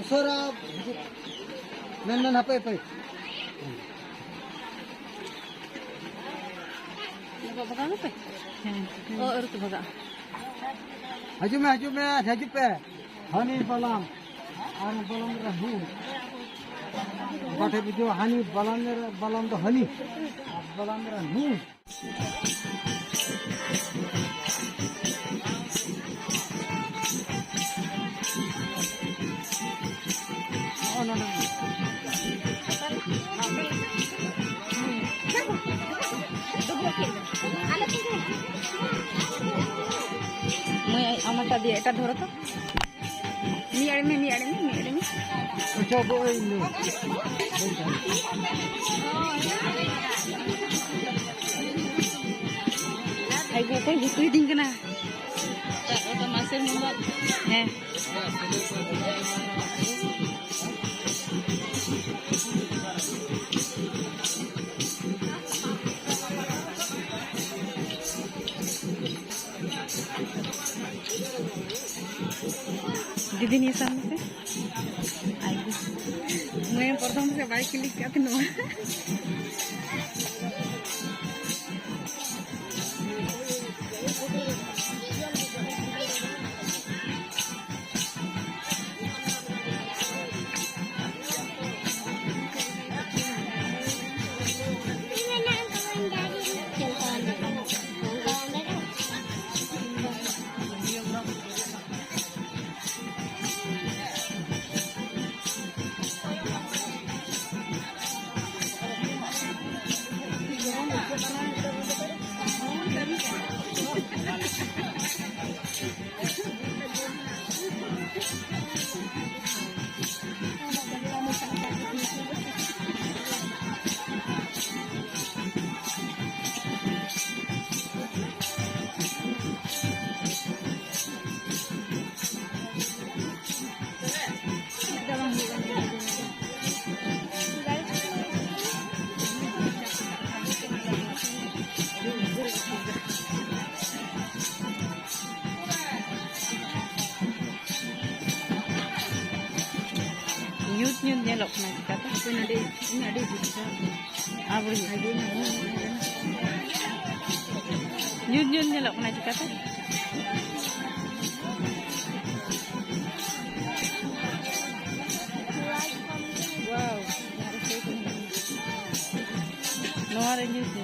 Usara. Nan apa apa? Baga apa? Oh, itu baga. Haju me. Hani balam. Hani balam rahu. Baटे जो hani balam तो hani. Balam rahu. Oh no. আমারটা দিয়ে এটা ধরো তো মিয়াড়ে মে अच्छा वो लो আই গো কই গুতুই দিন কেনা ওটা মাছের মুন্ডা হ্যাঁ दीदी नहीं सामने से आई मैं प्रथम से बाइक क्लिक करती हूँ Nyut nyelok nanti kata apa ini ada bisa apa lagi nyut nyelok nanti kata wow no ada nyut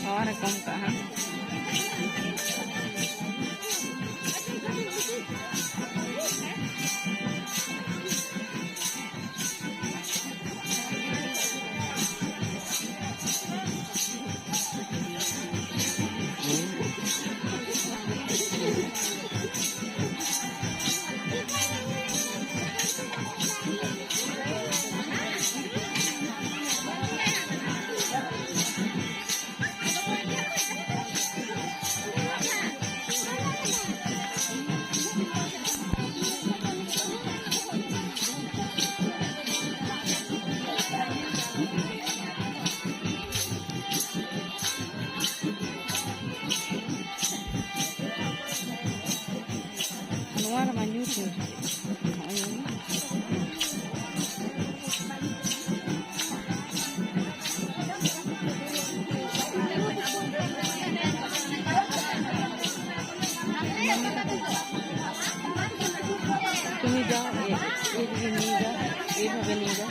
और कम कहाँ Nuar manyut তুমি যাও এইদিকে নিয়ে যাও এইভাবে নিয়ে যাও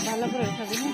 ভালো করে খাবি না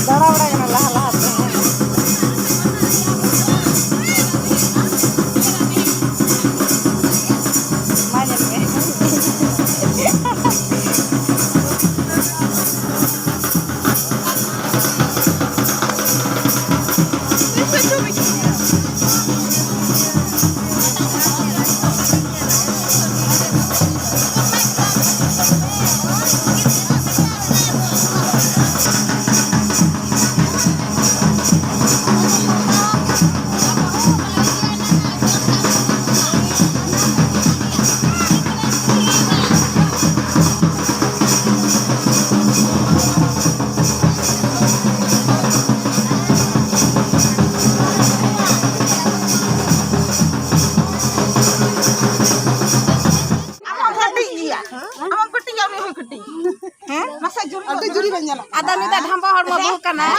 दौड़ा उड़ा के ना लहा लहा ada ni dah hampa hormat bukan ah.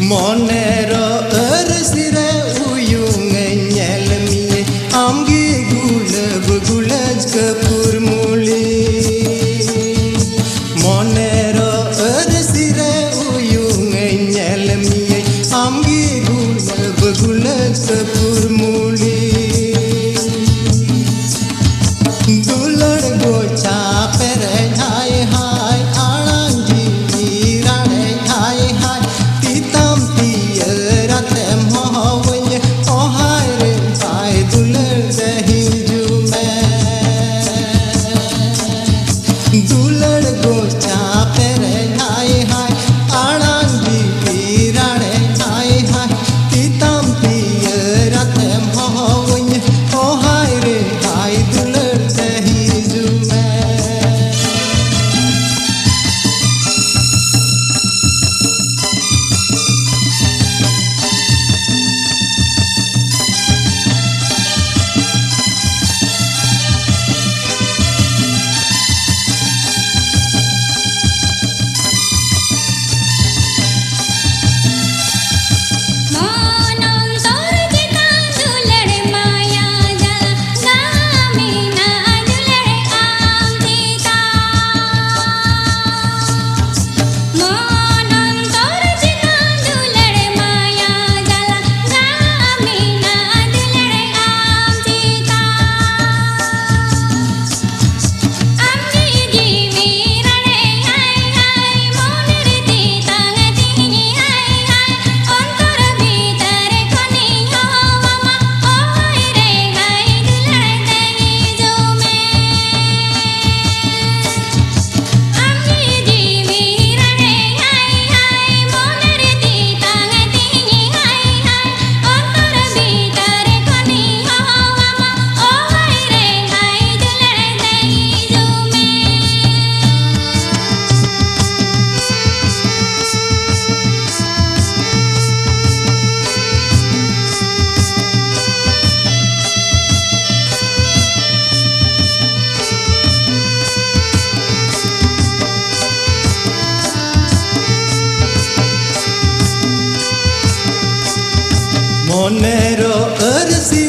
Monero ersire uyung nyelmi amgi gulaj kapur muli Monero ersire uyung nyelmi amgi gulaj kapur muli Dulad go chapere hai hai anangi rane hai hai Titam tiyara tem hoye oh hai re pai dulad dahi jume Dulad go chapere hai hai anangi rane hai hai Titam tiyara tem hoye oh hai re pai dulad dahi jume रो अरसी